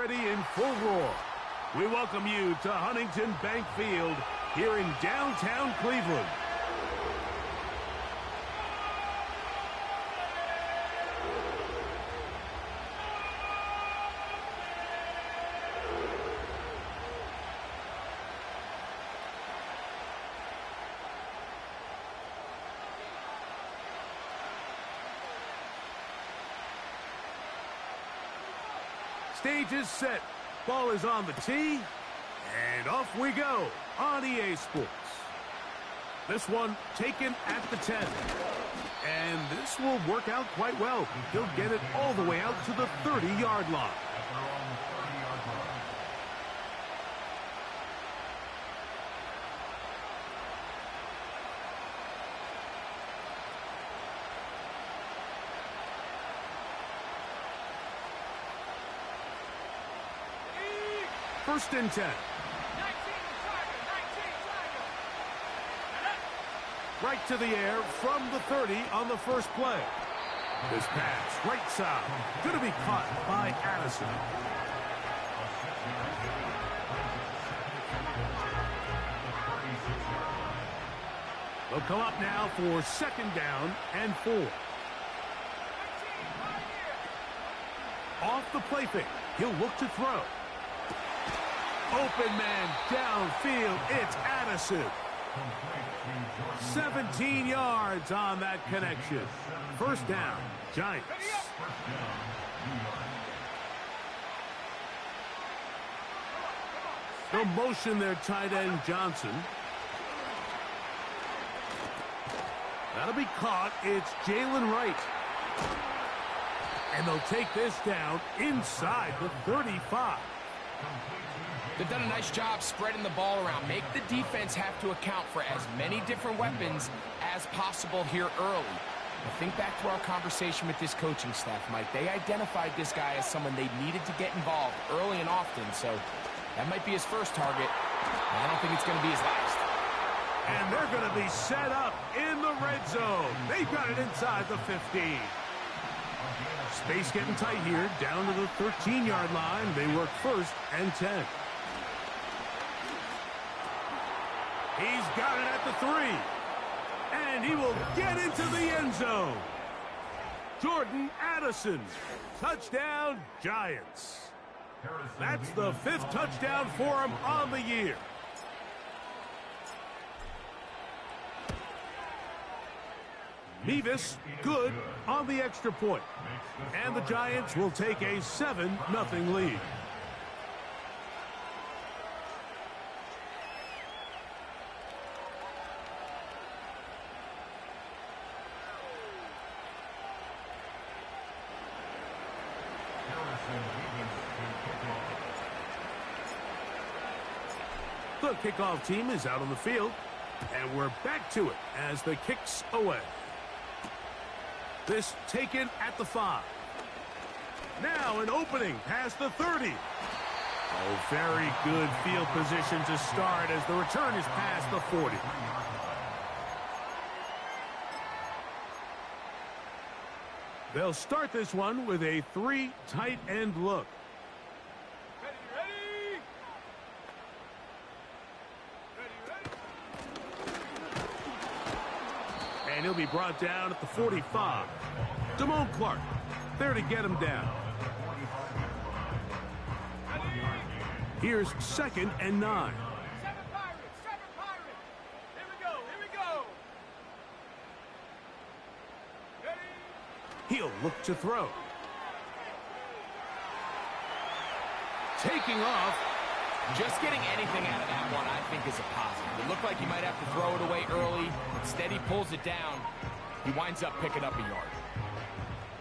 ready in full roar. We welcome you to Huntington Bank Field here in downtown Cleveland. Stage is set. Ball is on the tee. And off we go on EA Sports. This one taken at the 10. And this will work out quite well. He'll get it all the way out to the 30-yard line. First and 10. Right to the air from the 30 on the first play. This pass, right side, going to be caught by Addison. They'll come up now for second down and 4. Off the play fake, he'll look to throw. Open man downfield, it's Addison. 17 yards on that connection. First down, Giants. They'll motion their tight end Johnson. That'll be caught. It's Jalen Wright. And they'll take this down inside the 35. They've done a nice job spreading the ball around. Make the defense have to account for as many different weapons as possible here early. Now think back to our conversation with this coaching staff, Mike. They identified this guy as someone they needed to get involved early and often, so that might be his first target. I don't think it's going to be his last. And they're going to be set up in the red zone. They've got it inside the 15. Space getting tight here, down to the 13-yard line. They work first and 10. He's got it at the 3. And he will get into the end zone. Jordan Addison. Touchdown, Giants. That's the 5th touchdown for him on the year. Mevis, good on the extra point. And the Giants will take a 7-0 lead. The kickoff team is out on the field, and we're back to it as the kick's away. This taken at the 5. Now an opening past the 30. Oh, very good field position to start as the return is past the 40. They'll start this one with a 3 tight end look. And he'll be brought down at the 45. Damone Clark there to get him down. Here's 2nd and 9. He'll look to throw. Taking off. Just getting anything out of that one, I think, is a positive. It looked like he might have to throw it away early. Instead, he pulls it down. He winds up picking up a yard.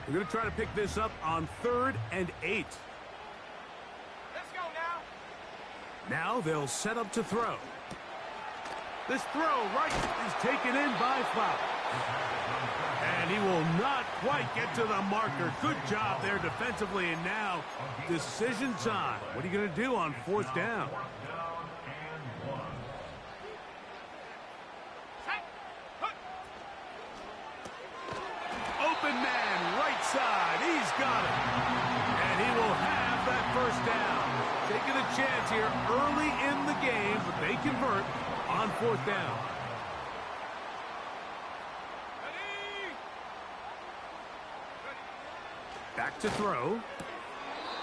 We're going to try to pick this up on 3rd and 8. Let's go now. Now they'll set up to throw. This throw right is taken in by Flower. And he will not quite get to the marker. Good job there defensively. And now decision time. What are you going to do on 4th down? Open man, right side. He's got it. And he will have that first down. chance here early in the game, but they convert on 4th down. Back to throw.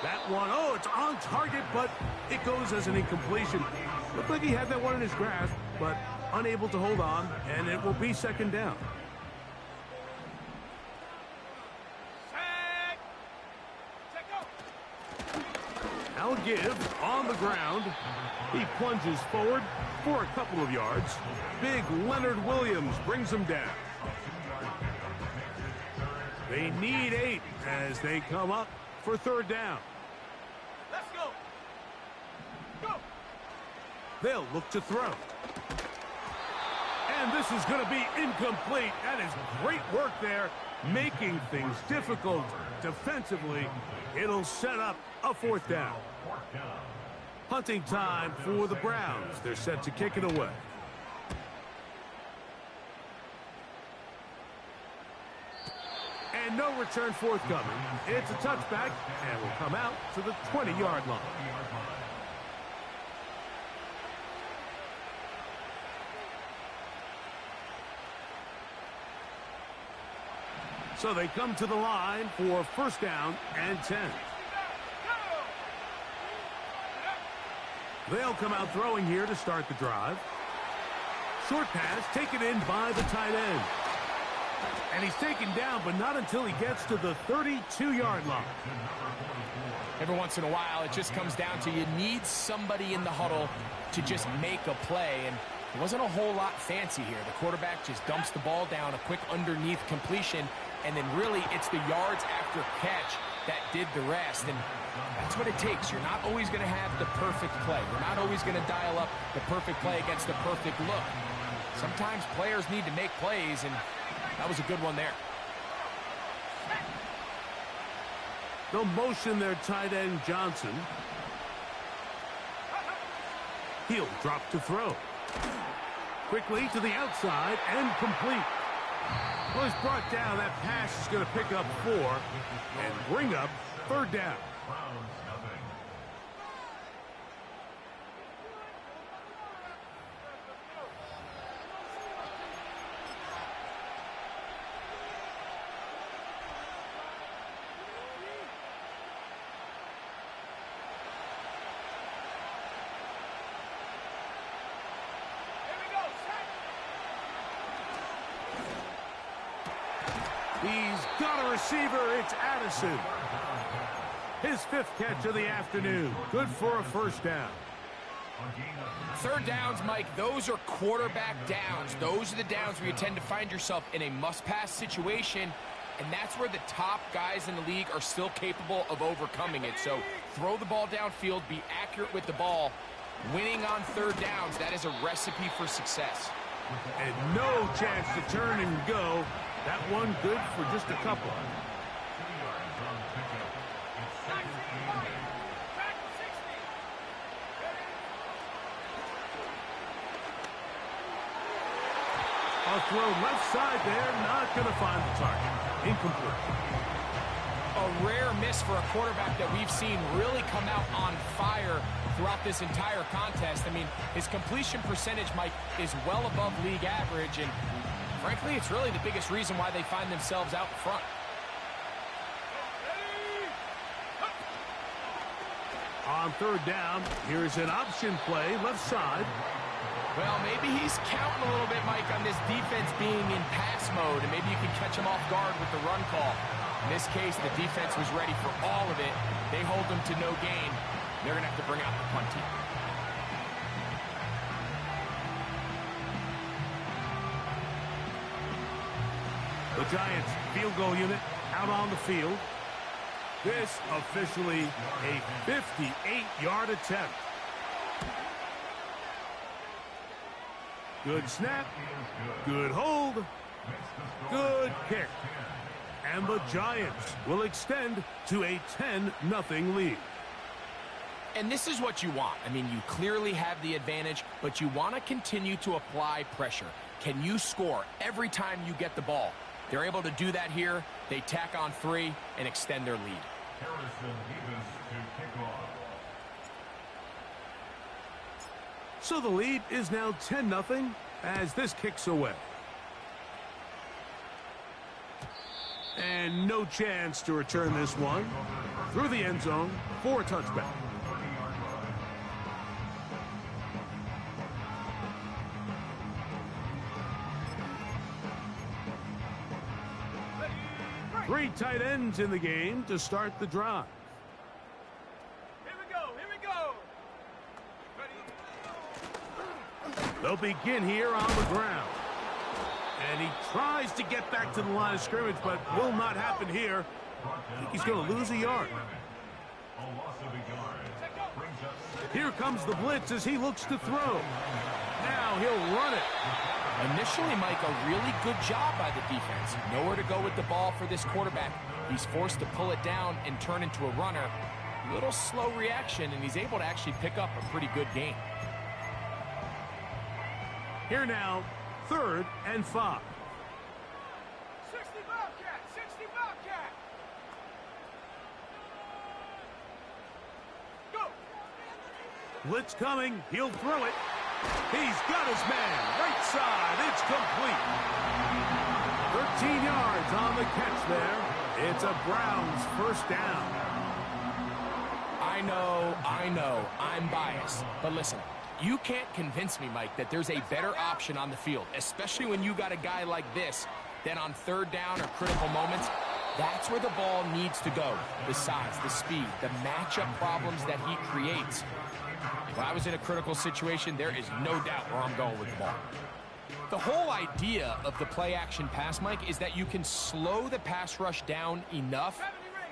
That one, oh, it's on target, but it goes as an incompletion. Looked like he had that one in his grasp, but unable to hold on, and it will be 2nd down. Now a give on the ground. He plunges forward for a couple of yards. Big Leonard Williams brings him down. They need 8 as they come up for 3rd down. Let's go. Go. They'll look to throw. And this is going to be incomplete. That is great work there, making things difficult defensively. It'll set up a 4th down. Hunting time for the Browns. They're set to kick it away. And no return forthcoming. It's a touchback and will come out to the 20-yard line. So they come to the line for 1st down and 10. They'll come out throwing here to start the drive. Short pass taken in by the tight end. And he's taken down, but not until he gets to the 32-yard line. Every once in a while, it just comes down to you need somebody in the huddle to just make a play. And it wasn't a whole lot fancy here. The quarterback just dumps the ball down, a quick underneath completion, and then really it's the yards after catch that did the rest. And that's what it takes. You're not always going to have the perfect play. You're not always going to dial up the perfect play against the perfect look. Sometimes players need to make plays, and that was a good one there. They'll motion their tight end Johnson. He'll drop to throw. Quickly to the outside and complete. Well, he's brought down. That pass is going to pick up 4 and bring up 3rd down. He's got a receiver. It's Addison. His 5th catch of the afternoon. Good for a 1st down. 3rd downs, Mike, those are quarterback downs. Those are the downs where you tend to find yourself in a must-pass situation, and that's where the top guys in the league are still capable of overcoming it. So throw the ball downfield, be accurate with the ball. Winning on 3rd downs, that is a recipe for success. And no chance to turn and go. That one good for just a couple. A throw left side there, not going to find the target. Incomplete. A rare miss for a quarterback that we've seen really come out on fire throughout this entire contest. I mean, his completion percentage, Mike, is well above league average, and frankly, it's really the biggest reason why they find themselves out front. On 3rd down, here's an option play, left side. Well, maybe he's counting a little bit, Mike, on this defense being in pass mode, and maybe you can catch him off guard with the run call. In this case, the defense was ready for all of it. They hold them to no gain. They're going to have to bring out the punt team. The Giants field goal unit out on the field. This officially a 58-yard attempt. Good snap, good hold, good kick. And the Giants will extend to a 10-0 lead. And this is what you want. I mean, you clearly have the advantage, but you want to continue to apply pressure. Can you score every time you get the ball? They're able to do that here. They tack on 3 and extend their lead. So the lead is now 10-0 as this kicks away. And no chance to return this one through the end zone for a touchback. Three tight ends in the game to start the drive. Here we go. Here we go. Ready? They'll begin here on the ground. And he tries to get back to the line of scrimmage, but will not happen here. I think he's going to lose a yard. Here comes the blitz as he looks to throw. Now he'll run it. Initially, Mike, a really good job by the defense. Nowhere to go with the ball for this quarterback. He's forced to pull it down and turn into a runner. A little slow reaction, and he's able to actually pick up a pretty good gain. Here now, 3rd and 5. 60 Bobcat. 60 Bobcat. Go. Blitz coming. He'll throw it. He's got his man. Right side. It's complete. 13 yards on the catch there. It's a Browns first down. I know, I'm biased. But listen, you can't convince me, Mike, that there's a better option on the field, especially when you got a guy like this, than on 3rd down or critical moments. That's where the ball needs to go. The size, the speed, the matchup problems that he creates. If I was in a critical situation, there is no doubt where I'm going with the ball. The whole idea of the play-action pass, Mike, is that you can slow the pass rush down enough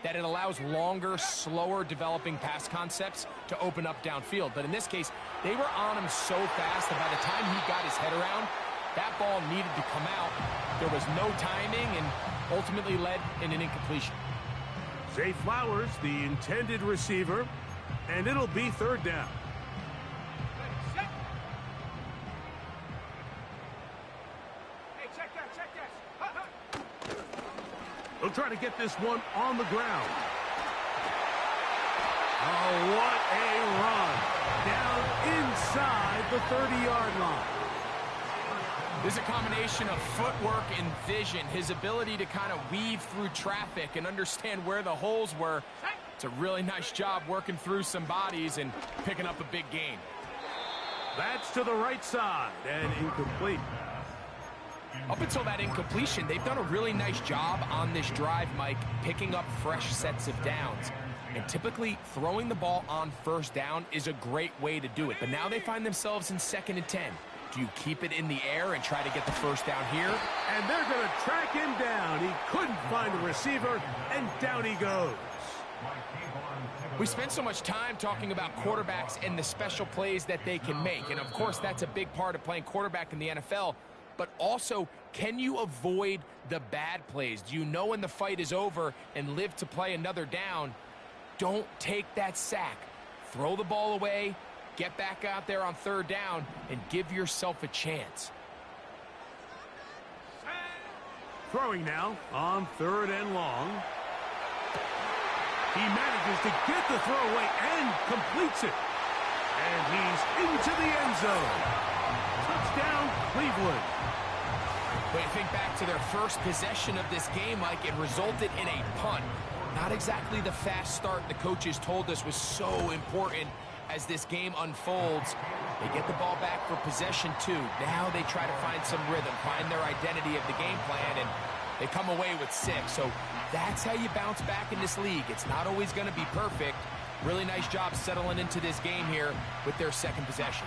that it allows longer, slower developing pass concepts to open up downfield. But in this case, they were on him so fast that by the time he got his head around, that ball needed to come out. There was no timing and ultimately led in an incompletion. Zay Flowers, the intended receiver, and it'll be 3rd down. Ready, set. Hey, check that, check that. Ha, ha. They'll try to get this one on the ground. Oh, what a run. Down inside the 30-yard line. There's a combination of footwork and vision, his ability to kind of weave through traffic and understand where the holes were. It's a really nice job working through some bodies and picking up a big gain. That's to the right side and incomplete. Up until that incompletion, they've done a really nice job on this drive, Mike, picking up fresh sets of downs. And typically, throwing the ball on 1st down is a great way to do it. But now they find themselves in 2nd and 10. Do you keep it in the air and try to get the 1st down here? And they're going to track him down. He couldn't find a receiver, and down he goes. We spent so much time talking about quarterbacks and the special plays that they can make. And, of course, that's a big part of playing quarterback in the NFL. But also, can you avoid the bad plays? Do you know when the fight is over and live to play another down? Don't take that sack. Throw the ball away, get back out there on 3rd down, and give yourself a chance. Throwing now on 3rd and long. He manages to get the throw away and completes it. And he's into the end zone. Touchdown, Cleveland. When you think back to their first possession of this game, Mike, it resulted in a punt. Not exactly the fast start the coaches told us was so important as this game unfolds. They get the ball back for possession 2. Now they try to find some rhythm, find their identity of the game plan, and they come away with 6. So that's how you bounce back in this league. It's not always going to be perfect. Really nice job settling into this game here with their 2nd possession.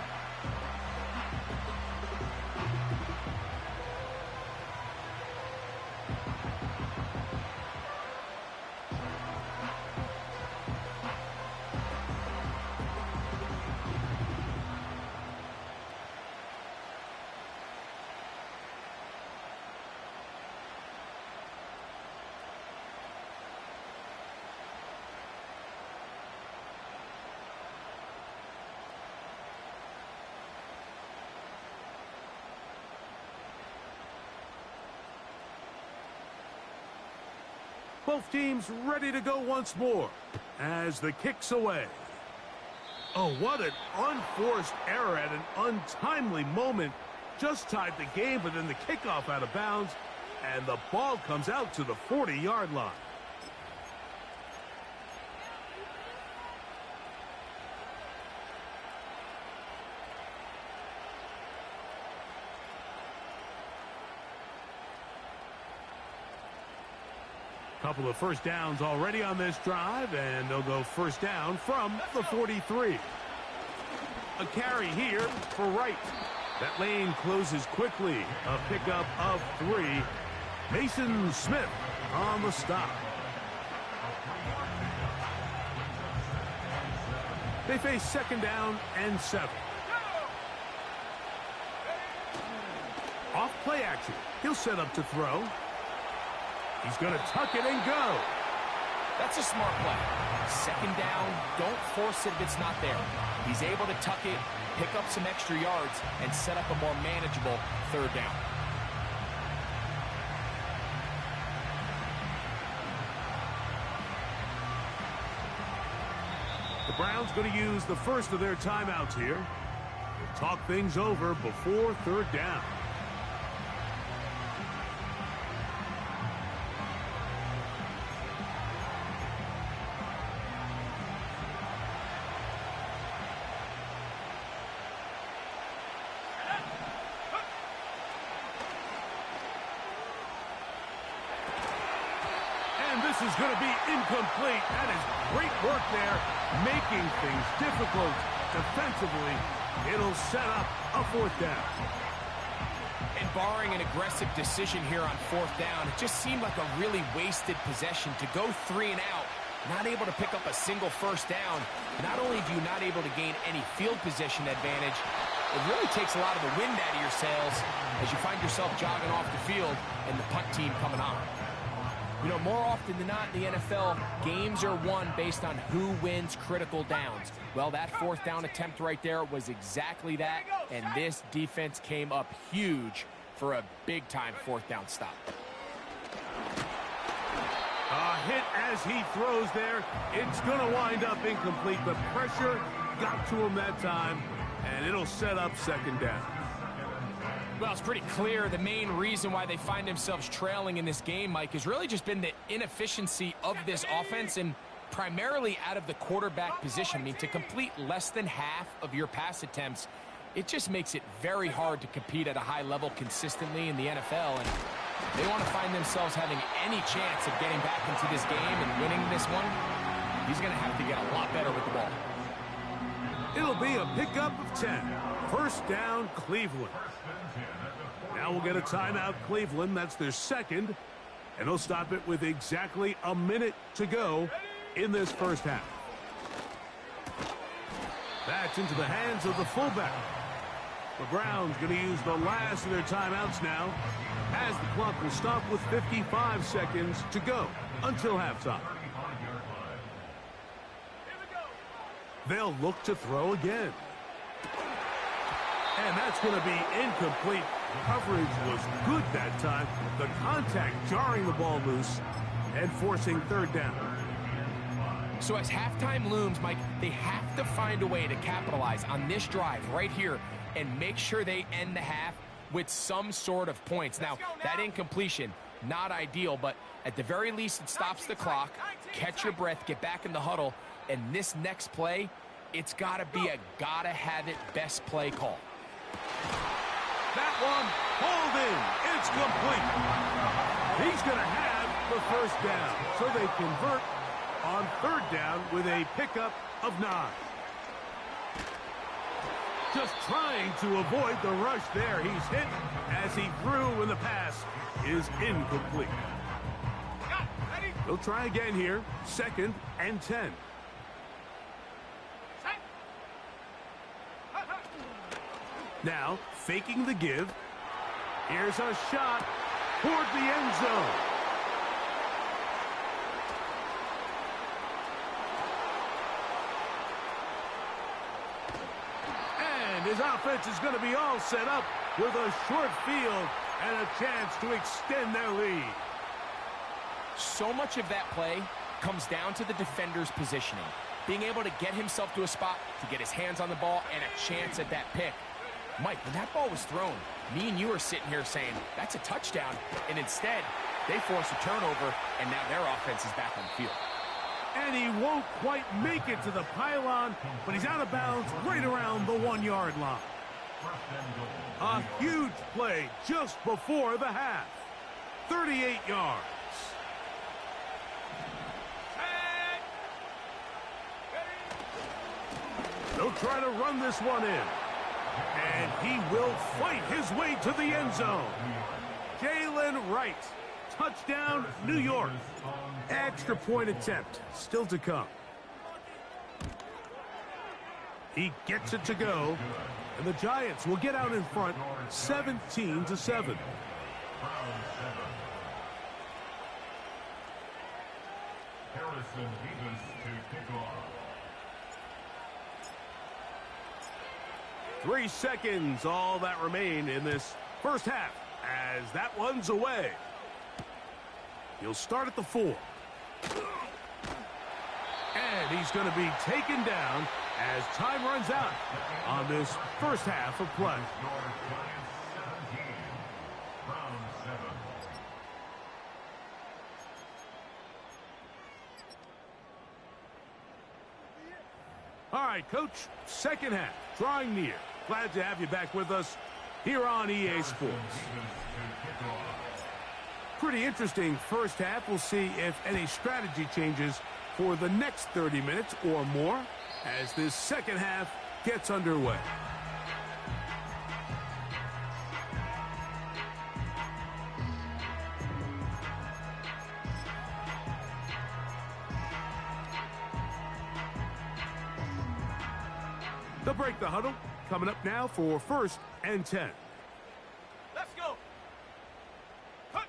Both teams ready to go once more as the kick's away. Oh, what an unforced error at an untimely moment. Just tied the game, but then the kickoff out of bounds, and the ball comes out to the 40-yard line. Couple of first downs already on this drive, and they'll go first down from the 43. A carry here for Wright. That lane closes quickly. A pickup of 3. Mason Smith on the stop. They face second down and 7. Off play action. He'll set up to throw. He's going to tuck it and go. That's a smart play. Second down, don't force it if it's not there. He's able to tuck it, pick up some extra yards, and set up a more manageable third down. The Browns going to use the first of their timeouts here. They'll talk things over before third down. This is going to be incomplete. That is great work there, making things difficult defensively. It'll set up a fourth down. And barring an aggressive decision here on fourth down, it just seemed like a really wasted possession to go 3 and out, not able to pick up a single first down. Not only do you not able to gain any field position advantage, it really takes a lot of the wind out of your sails as you find yourself jogging off the field and the punt team coming on. You know, more often than not in the NFL, games are won based on who wins critical downs. Well, that fourth down attempt right there was exactly that, and this defense came up huge for a big-time fourth down stop. A hit as he throws there. It's going to wind up incomplete. The pressure got to him that time, and it'll set up second down. Well, it's pretty clear the main reason why they find themselves trailing in this game, Mike, has really just been the inefficiency of this offense and primarily out of the quarterback position. I mean, to complete less than half of your pass attempts, it just makes it very hard to compete at a high level consistently in the NFL. And they want to find themselves having any chance of getting back into this game and winning this one. He's going to have to get a lot better with the ball. It'll be a pickup of 10. First down, Cleveland. Now we'll get a timeout, Cleveland. That's their second. And they'll stop it with exactly a minute to go in this first half. That's into the hands of the fullback. The Browns going to use the last of their timeouts now, as the clock will stop with 55 seconds to go until halftime. They'll look to throw again. And that's going to be incomplete. Coverage was good that time. The contact jarring the ball loose and forcing third down. So as halftime looms, Mike, they have to find a way to capitalize on this drive right here and make sure they end the half with some sort of points. Now, that incompletion, not ideal, but at the very least, it stops the clock. Catch your breath, get back in the huddle, and this next play, it's got to be a gotta-have-it best play call. That one, hauled in. It's complete. He's going to have the first down. So they convert on third down with a pickup of 9. Just trying to avoid the rush there. He's hit as he threw when the pass is incomplete. They'll try again here. Second and 10. Now, faking the give. Here's a shot toward the end zone. And his offense is going to be all set up with a short field and a chance to extend their lead. So much of that play comes down to the defender's positioning. being able to get himself to a spot to get his hands on the ball and a chance at that pick. Mike, when that ball was thrown, me and you are sitting here saying, that's a touchdown, and instead, they force a turnover, and now their offense is back on the field. And he won't quite make it to the pylon, but he's out of bounds right around the 1-yard line. A huge play just before the half. 38 yards. They'll try to run this one in. And he will fight his way to the end zone. Jalen Wright. Touchdown, New York. Extra point attempt still to come. He gets it to go. And the Giants will get out in front 17-7. Three seconds, all that remain in this first half, as that one's away. He'll start at the 4. And he's going to be taken down as time runs out on this first half of play. All right, Coach, second half, drawing near. Glad to have you back with us here on EA Sports. Pretty interesting first half. We'll see if any strategy changes for the next 30 minutes or more as this second half gets underway. They'll break the huddle. Coming up now for 1st and 10. Let's go. Cut.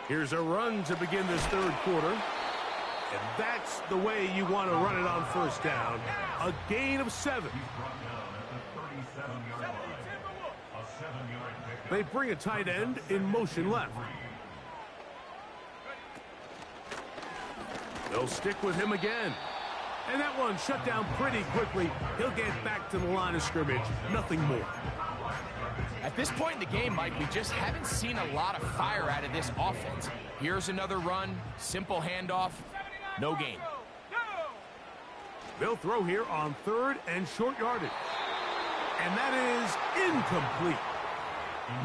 Here's a run to begin this third quarter. And that's the way you want to run it on first down. A gain of 7. They bring a tight end in motion left. They'll stick with him again. And that one shut down pretty quickly. He'll get back to the line of scrimmage. Nothing more. At this point in the game, Mike, we just haven't seen a lot of fire out of this offense. Here's another run. Simple handoff. No gain. They'll throw here on 3rd and short yardage. And that is incomplete.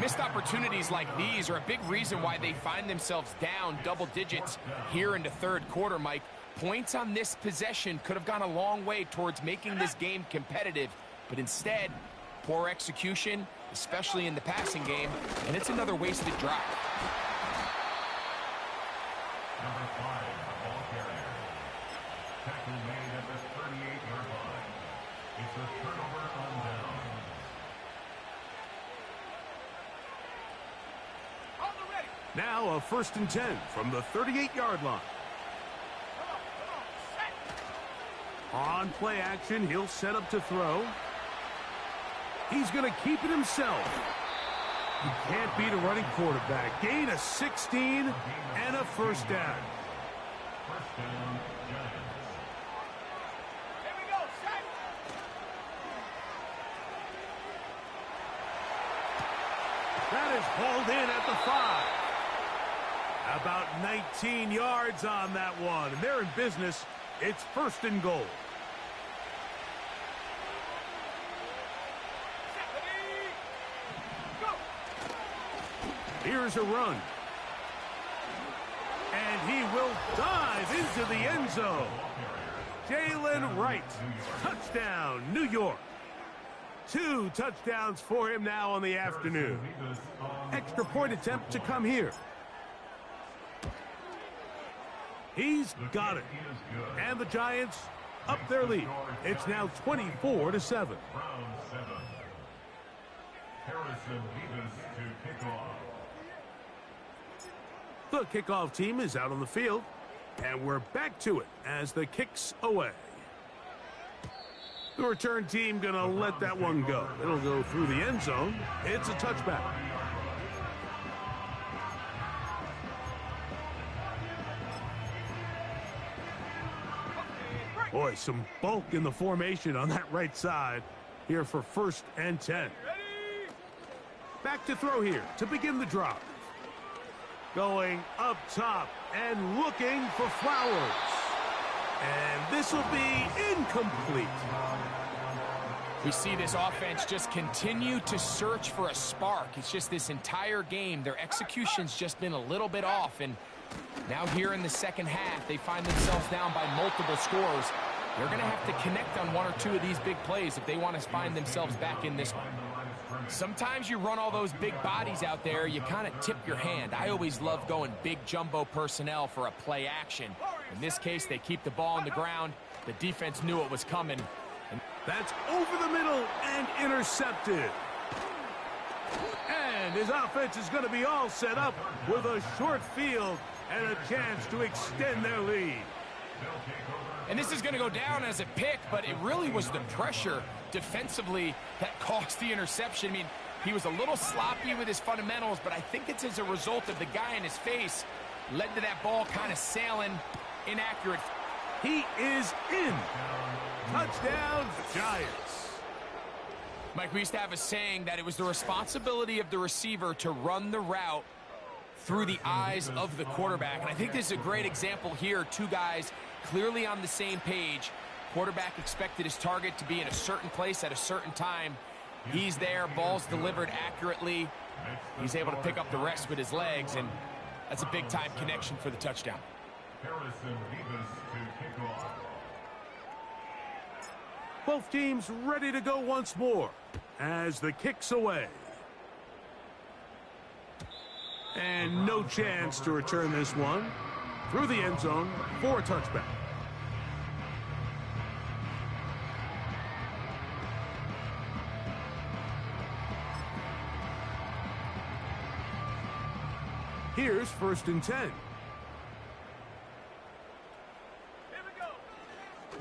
Missed opportunities like these are a big reason why they find themselves down double digits here in the third quarter, Mike. Points on this possession could have gone a long way towards making this game competitive, but instead, poor execution, especially in the passing game, and it's another wasted drive. Number 5, ball carrier. Tackle made at the 38-yard line. It's a turnover on down. Now a 1st and 10 from the 38-yard line. On play action, he'll set up to throw. He's going to keep it himself. You can't beat a running quarterback. Gain of 16 and a first down. First down, Giants. Here we go, set. That is hauled in at the 5. About 19 yards on that one. And they're in business. It's 1st and goal. Here's a run. And he will dive into the end zone. Jalen Wright. Touchdown, New York. 2 touchdowns for him now on the afternoon. Extra point attempt to come here. He's got it. And the Giants up their lead. It's now 24-7. Round 7. Harrison Davis to kick off. The kickoff team is out on the field. And we're back to it as the kick's away. The return team going to let that one go. It'll go through the end zone. It's a touchback. Boy, some bulk in the formation on that right side here for 1st and 10. Back to throw here to begin the drive. Going up top and looking for Flowers. And this will be incomplete. We see this offense just continue to search for a spark. It's just this entire game, their execution's just been a little bit off. And now here in the second half, they find themselves down by multiple scores. They're going to have to connect on 1 or 2 of these big plays if they want to find themselves back in this one. Sometimes you run all those big bodies out there, you kind of tip your hand. I always love going big jumbo personnel for a play action. In this case, they keep the ball on the ground. The defense knew it was coming. That's over the middle and intercepted. And his offense is going to be all set up with a short field and a chance to extend their lead. And this is going to go down as a pick, but it really was the pressure defensively that caused the interception. I mean, he was a little sloppy with his fundamentals, but I think it's as a result of the guy in his face led to that ball kind of sailing inaccurate. He is in. Touchdown, Giants. Mike, we used to have a saying that it was the responsibility of the receiver to run the route through the eyes of the quarterback. And I think this is a great example here. 2 guys clearly on the same page. Quarterback expected his target to be in a certain place at a certain time. He's there, ball's delivered accurately. He's able to pick up the rest with his legs, and that's a big-time connection for the touchdown. Both teams ready to go once more as the kick's away. And no chance to return this one through the end zone for a touchback. Here's 1st and 10.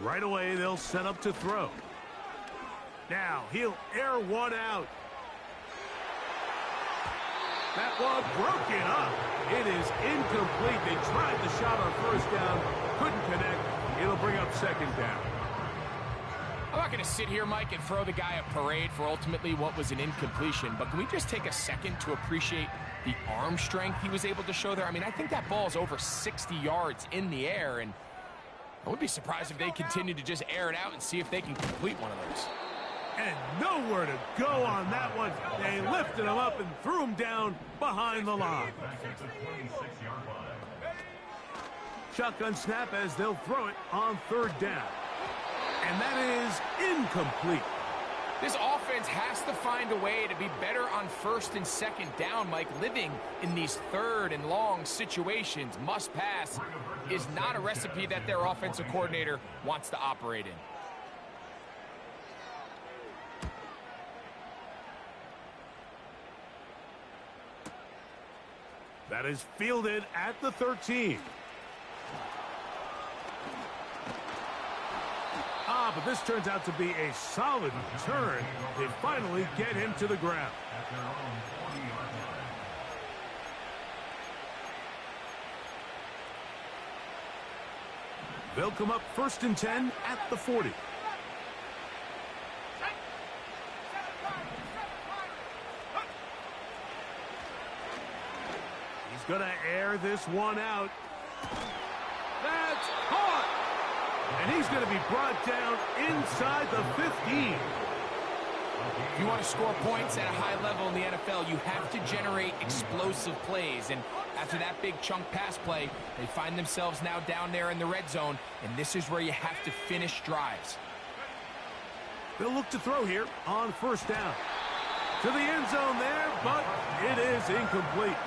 Right away, they'll set up to throw. Now, he'll air one out. That one broken up. It is incomplete. They tried the shot on 1st down, couldn't connect. It'll bring up 2nd down. I'm not going to sit here, Mike, and throw the guy a parade for ultimately what was an incompletion, but can we just take a second to appreciate the arm strength he was able to show there? I mean, I think that ball's over 60 yards in the air, and I wouldn't be surprised if they continue to just air it out and see if they can complete one of those. And nowhere to go on that one. They lifted him up and threw him down behind the line. Shotgun snap as they'll throw it on 3rd down. And that is incomplete. This offense has to find a way to be better on 1st and 2nd down, Mike. Living in these 3rd and long situations, must pass, is not a recipe that their offensive coordinator wants to operate in. That is fielded at the 13. But this turns out to be a solid return. They finally get him to the ground. They'll come up 1st and 10 at the 40. He's going to air this one out. That's caught! And he's going to be brought down inside the 15. If you want to score points at a high level in the NFL, you have to generate explosive plays. And after that big chunk pass play, they find themselves now down there in the red zone. And this is where you have to finish drives. They'll look to throw here on 1st down. To the end zone there, but it is incomplete.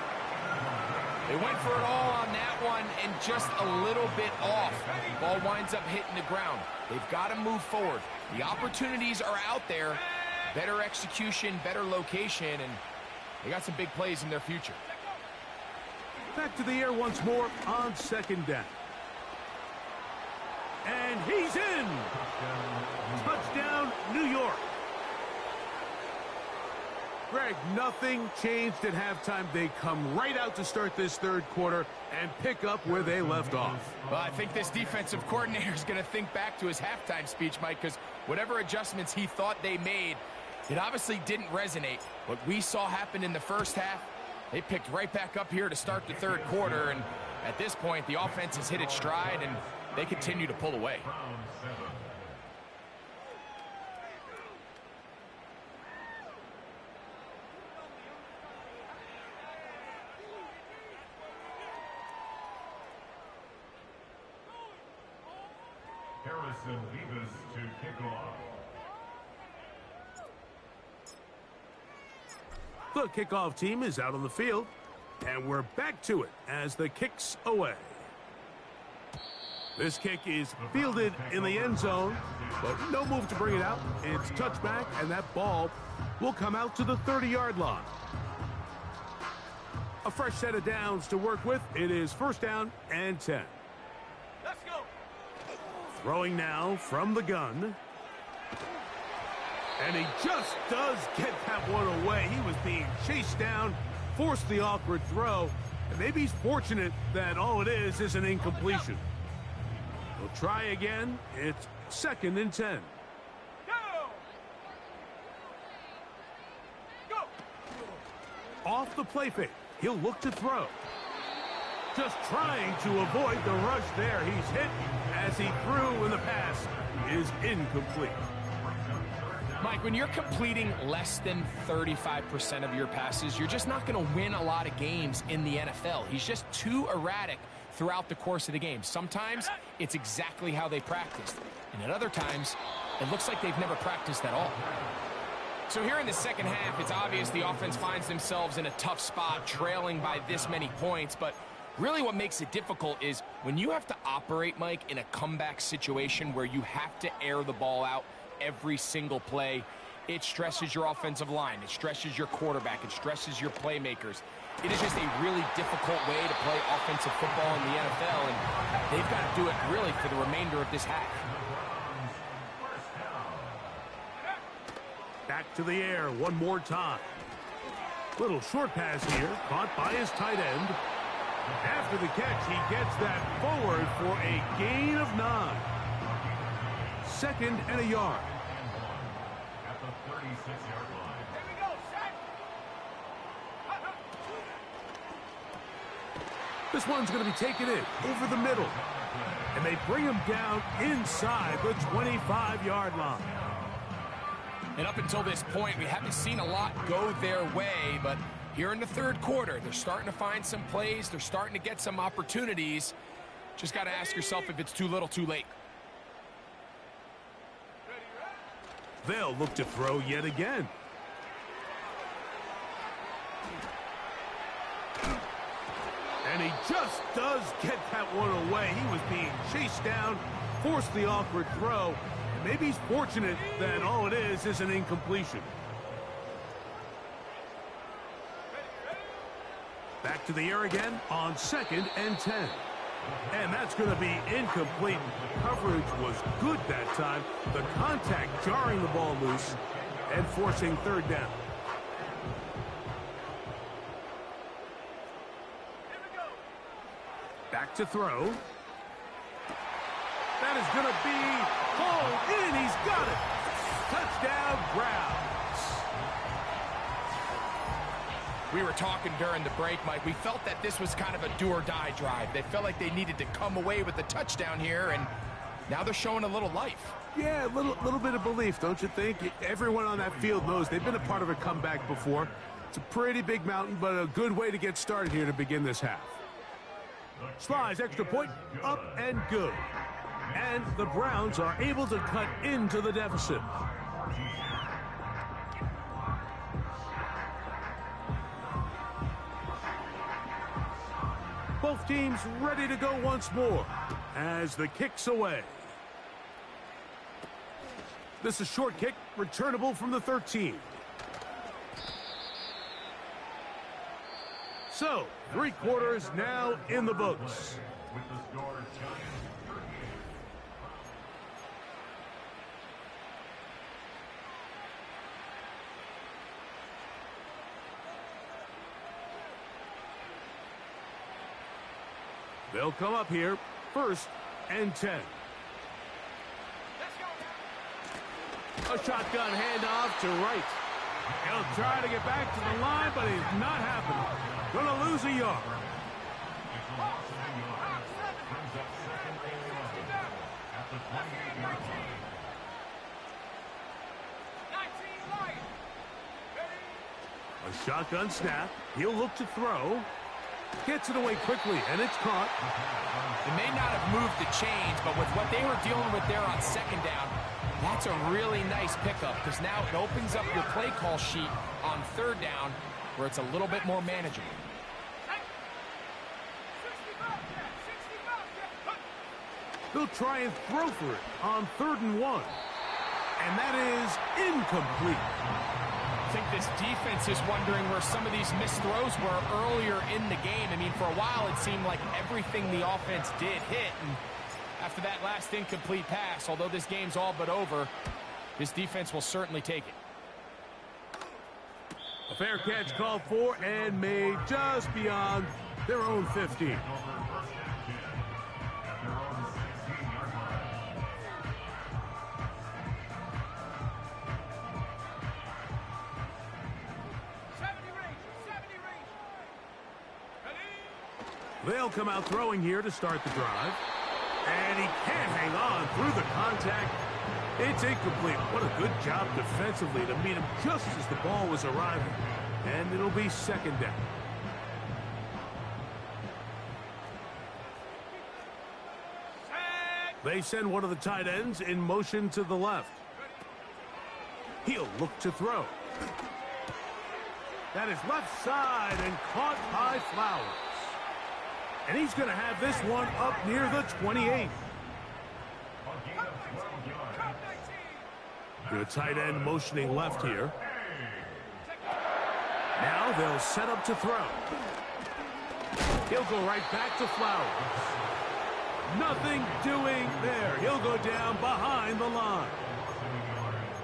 They went for it all on that one and just a little bit off. Ball winds up hitting the ground. They've got to move forward. The opportunities are out there. Better execution, better location, and they got some big plays in their future. Back to the air once more on 2nd down. And he's in. Touchdown, New York. Greg, nothing changed at halftime. They come right out to start this third quarter and pick up where they left off. Well, I think this defensive coordinator is going to think back to his halftime speech, Mike, because whatever adjustments he thought they made, it obviously didn't resonate. What we saw happen in the first half, they picked right back up here to start the third quarter, and at this point, the offense has hit its stride, and they continue to pull away. Harrison Davis to kick off. The kickoff team is out on the field, and we're back to it as the kick's away. This kick is fielded in the end zone, but no move to bring it out. It's touchback, and that ball will come out to the 30-yard line. A fresh set of downs to work with. It is first down and 10. Let's go. Throwing now from the gun. And he just does get that one away. He was being chased down, forced the awkward throw, and maybe he's fortunate that all it is an incompletion. He'll try again. It's second and 10. Go. Go. Off the play fake. He'll look to throw. Just trying to avoid the rush there. He's hit as he threw, and the pass is incomplete. Mike, when you're completing less than 35% of your passes, you're just not going to win a lot of games in the NFL. He's just too erratic throughout the course of the game. Sometimes it's exactly how they practiced, and at other times it looks like they've never practiced at all. So here in the second half, it's obvious the offense finds themselves in a tough spot, trailing by this many points, but really what makes it difficult is when you have to operate, Mike, in a comeback situation where you have to air the ball out every single play, it stresses your offensive line, it stresses your quarterback, it stresses your playmakers. It is just a really difficult way to play offensive football in the NFL, and they've got to do it really for the remainder of this half. Back to the air one more time. Little short pass here, caught by his tight end. After the catch, he gets that forward for a gain of 9. Second and a yard. At the 36-yard line. Here we go. Set. This one's going to be taken in over the middle. And they bring him down inside the 25-yard line. And up until this point, we haven't seen a lot go their way, but here in the third quarter, they're starting to find some plays. They're starting to get some opportunities. Just got to ask yourself if it's too little, too late. They'll look to throw yet again. And he just does get that one away. He was being chased down, forced the awkward throw. Maybe he's fortunate that all it is an incompletion. Back to the air again on second and 10. And that's going to be incomplete. Coverage was good that time. The contact jarring the ball loose and forcing third down. Back to throw. That is going to be hauled in. He's got it. Touchdown, Browns. We were talking during the break, Mike. We felt that this was kind of a do-or-die drive. They felt like they needed to come away with the touchdown here, and now they're showing a little life. Yeah, a little bit of belief, don't you think? Everyone on that field knows they've been a part of a comeback before. It's a pretty big mountain, but a good way to get started here to begin this half. Slides, extra point, up and good. And the Browns are able to cut into the deficit. Both teams ready to go once more as the kick's away. This is short kick, returnable from the 13. So, 3 quarters now in the books. With the score, Giants 38. They'll come up here, 1st and 10. A shotgun handoff to right. He'll try to get back to the line, but he's not happening. Gonna lose a yard. A shotgun snap. He'll look to throw. Gets it away quickly, and it's caught. They may not have moved the chains, but with what they were dealing with there on 2nd down, that's a really nice pickup because now it opens up your play call sheet on 3rd down where it's a little bit more manageable. They'll try and throw for it on 3rd and 1. And that is incomplete. I think this defense is wondering where some of these missed throws were earlier in the game. I mean, for a while it seemed like everything the offense did hit. And after that last incomplete pass, although this game's all but over, this defense will certainly take it. A fair catch called for and made just beyond their own 15. They'll come out throwing here to start the drive. And he can't hang on through the contact. It's incomplete. What a good job defensively to meet him just as the ball was arriving. And it'll be 2nd down. They send one of the tight ends in motion to the left. He'll look to throw. That is left side and caught by Flowers. And he's going to have this one up near the 28. The tight end motioning left here. Now they'll set up to throw. He'll go right back to Flowers. Nothing doing there. He'll go down behind the line.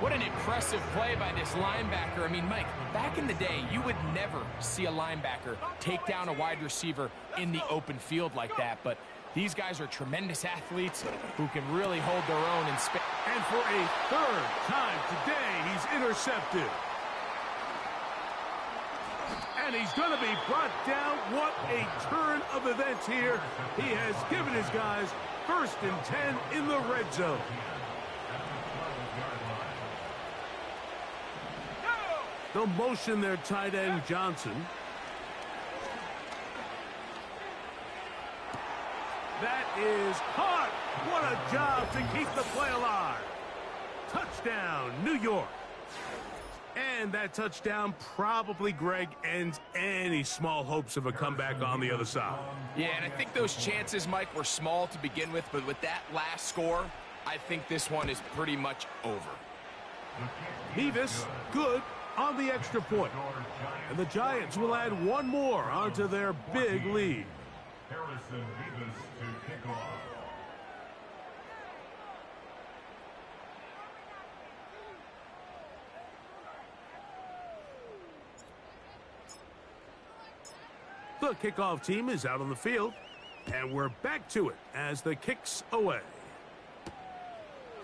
What an impressive play by this linebacker. I mean, Mike, back in the day, you would never see a linebacker take down a wide receiver in the open field like that. But these guys are tremendous athletes who can really hold their own in space. And for a 3rd time today, he's intercepted. And he's going to be brought down. What a turn of events here. He has given his guys 1st and 10 in the red zone. They'll motion their tight end, Johnson. That is caught. What a job to keep the play alive. Touchdown, New York. And that touchdown probably, Greg, ends any small hopes of a comeback on the other side. Yeah, and I think those chances, Mike, were small to begin with, but with that last score, I think this one is pretty much over. Nevis, good on the extra point. And the Giants will add one more onto their big lead. Harrison Nevis to kick off. The kickoff team is out on the field, and we're back to it as the kick's away.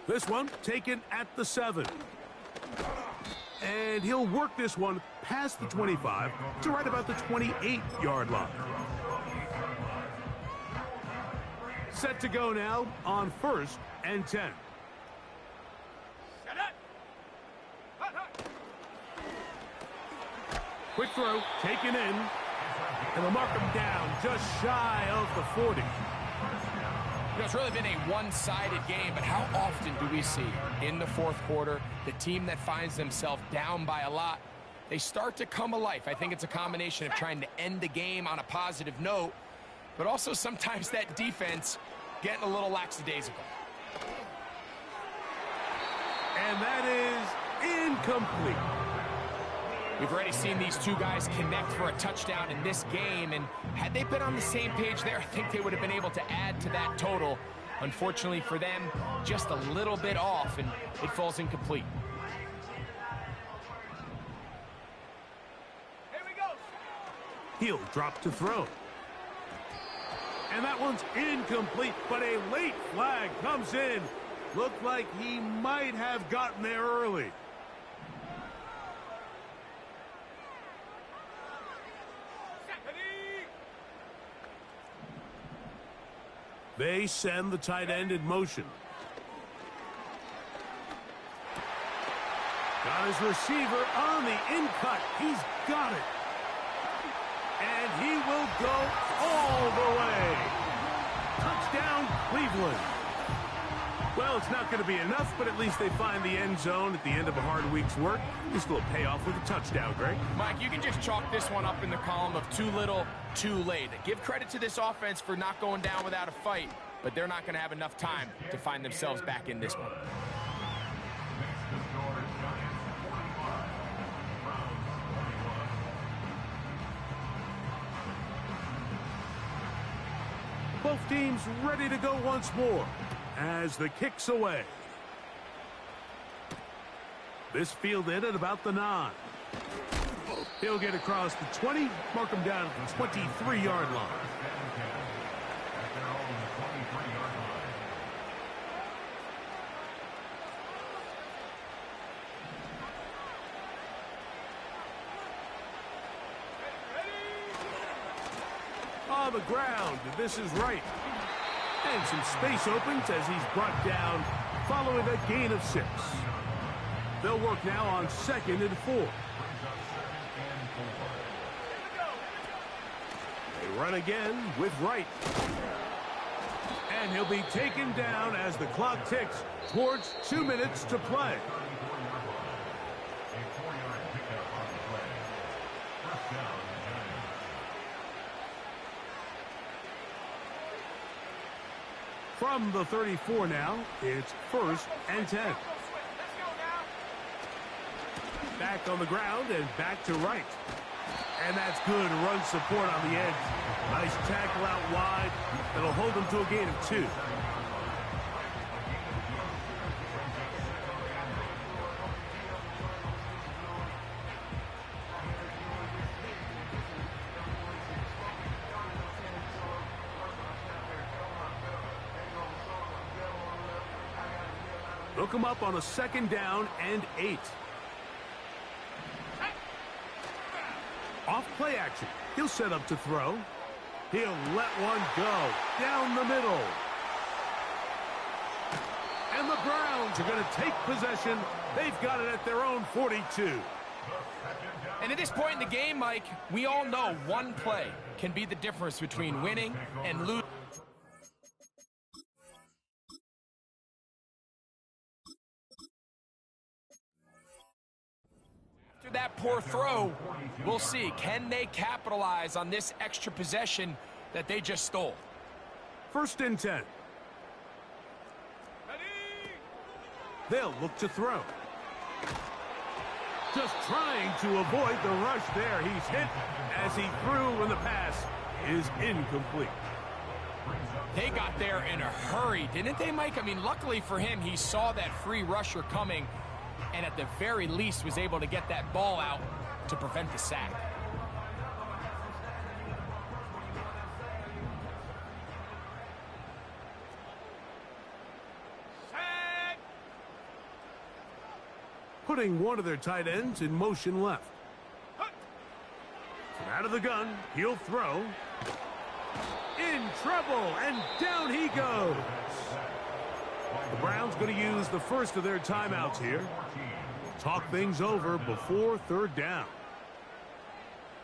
This one taken at the 7. And he'll work this one past the 25 to right about the 28-yard line. Set to go now on 1st and 10. Quick throw, taken in, and they'll mark him down just shy of the 40. You know, it's really been a one-sided game, but how often do we see in the 4th quarter the team that finds themselves down by a lot, they start to come alive. I think it's a combination of trying to end the game on a positive note, but also sometimes that defense getting a little lackadaisical. And that is incomplete. We've already seen these two guys connect for a touchdown in this game, and had they been on the same page there, I think they would have been able to add to that total. Unfortunately for them, just a little bit off, and it falls incomplete. He'll drop to throw. And that one's incomplete, but a late flag comes in. Looked like he might have gotten there early. They send the tight end in motion. Got his receiver on the in-cut. He's got it. And he will go all the way. Touchdown, Cleveland. Well, it's not going to be enough, but at least they find the end zone at the end of a hard week's work. Just a little payoff with a touchdown, Greg. Mike, you can just chalk this one up in the column of too little, too late. Give credit to this offense for not going down without a fight, but they're not going to have enough time to find themselves back in this one. Both teams ready to go once more as the kick's away. This fielded at about the 9. He'll get across the 20, mark him down at the 23-yard line. On the ground, this is right. And some space opens as he's brought down following a gain of 6. They'll work now on 2nd and 4. They run again with Wright. And he'll be taken down as the clock ticks towards 2 minutes to play. From the 34 now, it's 1st and 10. Back on the ground and back to Wright. And that's good run support on the edge. Nice tackle out wide. That'll hold them to a gain of 2. Hook him up on a 2nd down and 8. Off play action. He'll set up to throw. He'll let one go down the middle. And the Browns are going to take possession. They've got it at their own 42. And at this point in the game, Mike, we all know one play can be the difference between winning and losing. After that poor throw, we'll see. Can they capitalize on this extra possession that they just stole? 1st and 10. They'll look to throw. Just trying to avoid the rush there. He's hit as he threw, and the pass is incomplete. They got there in a hurry, didn't they, Mike? I mean, luckily for him, he saw that free rusher coming, and at the very least was able to get that ball out to prevent the sack. Putting one of their tight ends in motion left. From out of the gun, he'll throw. In trouble, and down he goes. The Browns going to use the first of their timeouts here. Talk things over before 3rd down.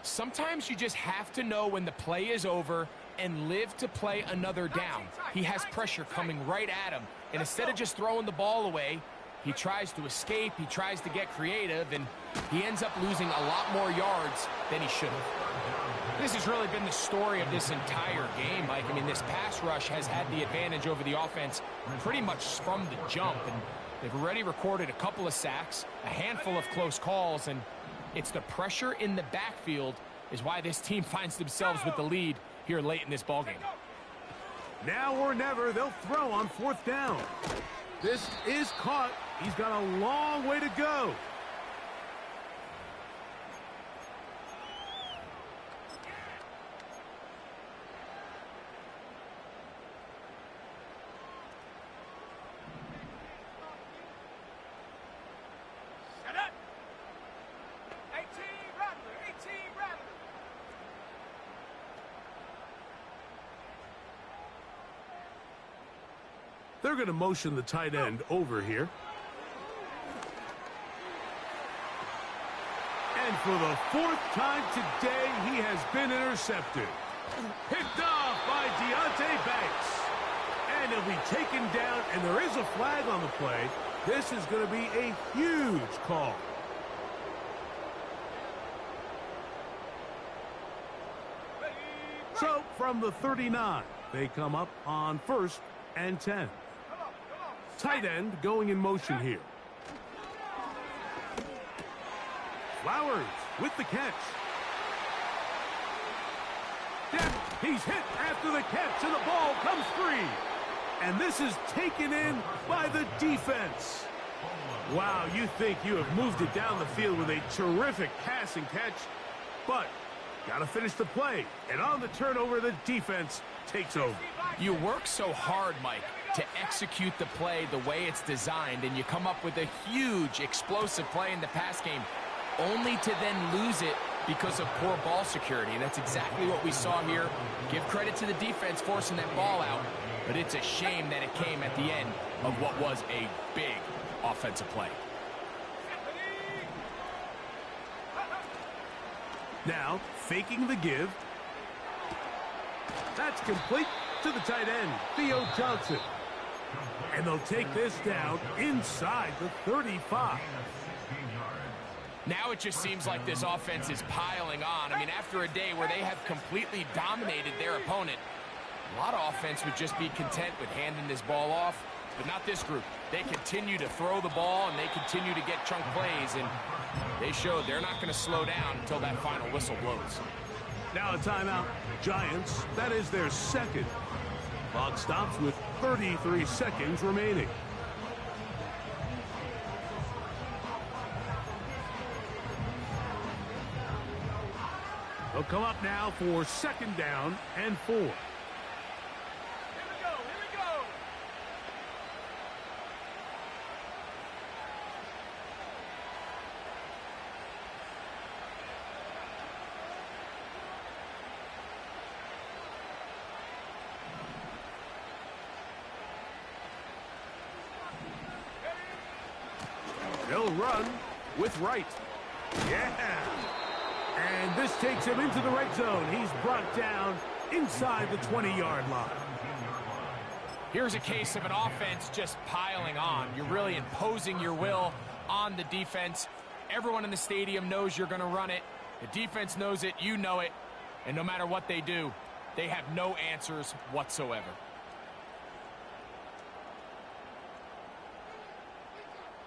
Sometimes you just have to know when the play is over and live to play another down. He has pressure coming right at him, and instead of just throwing the ball away, he tries to escape, he tries to get creative, and he ends up losing a lot more yards than he should have. This has really been the story of this entire game, Mike. I mean, this pass rush has had the advantage over the offense pretty much from the jump, and they've already recorded a couple of sacks, a handful of close calls, and it's the pressure in the backfield is why this team finds themselves with the lead here late in this ballgame. Now or never, they'll throw on 4th down. This is caught. He's got a long way to go. They're going to motion the tight end over here. And for the 4th time today, he has been intercepted. Picked off by Deontay Banks. And he'll be taken down, and there is a flag on the play. This is going to be a huge call. So, from the 39, they come up on 1st and 10. Tight end going in motion here. Flowers with the catch. Yep, he's hit after the catch, and the ball comes free. And this is taken in by the defense. Wow, you think you have moved it down the field with a terrific pass and catch, but got to finish the play. And on the turnover, the defense takes over. You work so hard, Mike, to execute the play the way it's designed, and you come up with a huge explosive play in the pass game, only to then lose it because of poor ball security. And that's exactly what we saw here. Give credit to the defense forcing that ball out, but it's a shame that it came at the end of what was a big offensive play. Now, faking the give. That's complete to the tight end, Theo Johnson. And they'll take this down inside the 35. Now it just seems like this offense is piling on. I mean, after a day where they have completely dominated their opponent, a lot of offense would just be content with handing this ball off, but not this group. They continue to throw the ball, and they continue to get chunk plays, and they showed they're not going to slow down until that final whistle blows. Now a timeout. Giants, that is their 2nd. Clock stops with 33 seconds remaining. They'll come up now for 2nd down and 4. Here we go. They'll run with Wright. Yeah. And this takes him into the red zone. He's brought down inside the 20-yard line. Here's a case of an offense just piling on. You're really imposing your will on the defense. Everyone in the stadium knows you're going to run it. The defense knows it. You know it. And no matter what they do, they have no answers whatsoever.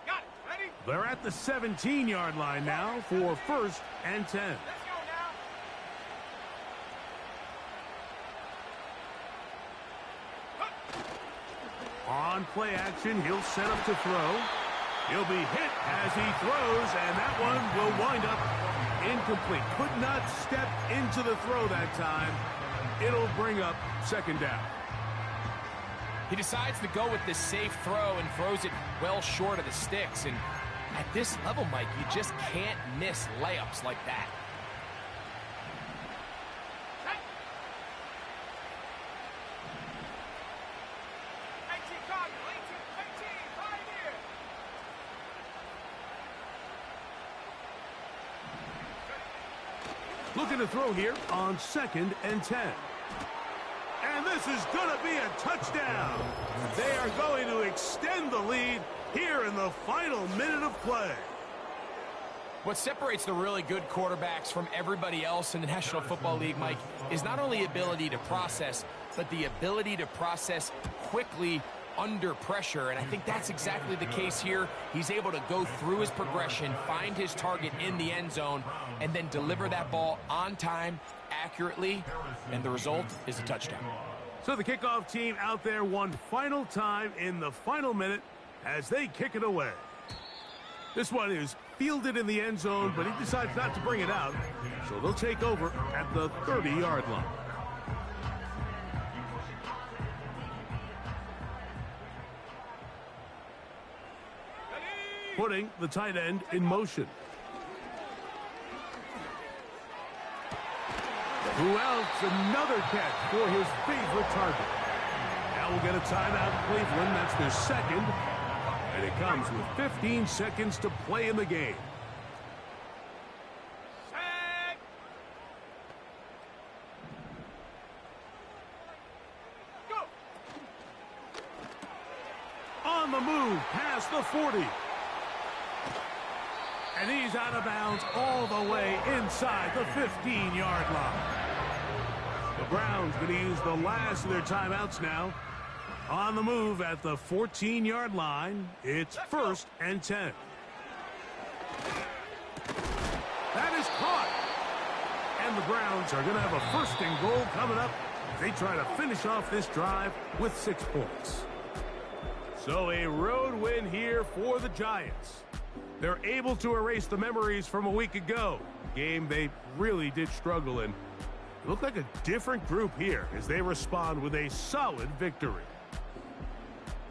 Got it. Ready? They're at the 17-yard line now for 1st and 10. Let's go now. On play action, he'll set up to throw. He'll be hit as he throws, and that one will wind up incomplete. Could not step into the throw that time. It'll bring up 2nd down. He decides to go with this safe throw and throws it well short of the sticks. And at this level, Mike, you just can't miss layups like that. Looking to throw here on 2nd and 10. And this is going to be a touchdown. They are going to extend the lead here in the final minute of play. What separates the really good quarterbacks from everybody else in the National Football League, Mike, is not only ability to process, but the ability to process quickly under pressure. And I think that's exactly the case here. He's able to go through his progression, find his target in the end zone, and then deliver that ball on time, accurately, and the result is a touchdown. So the kickoff team out there one final time in the final minute as they kick it away. This one is fielded in the end zone, but he decides not to bring it out, so they'll take over at the 30-yard line. Putting the tight end in motion. Who else? Another catch for his favorite target. Now we'll get a timeout, Cleveland. That's their second. And it comes with 15 seconds to play in the game. Set. Go. On the move, past the 40. And he's out of bounds all the way inside the 15-yard line. The Browns going to use the last of their timeouts now. On the move at the 14-yard line, it's 1st and 10. That is caught. And the Browns are going to have a 1st and goal coming up. They try to finish off this drive with 6 points. So a road win here for the Giants. They're able to erase the memories from a week ago. A game they really did struggle in. It looked like a different group here as they respond with a solid victory.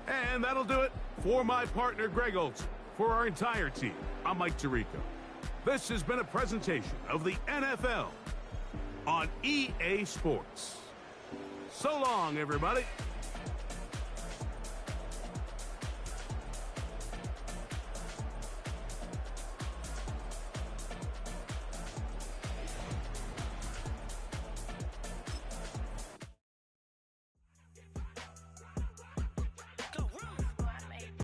And that'll do it for my partner, Greg Olson. For our entire team, I'm Mike Tirico. This has been a presentation of the NFL on EA Sports. So long, everybody.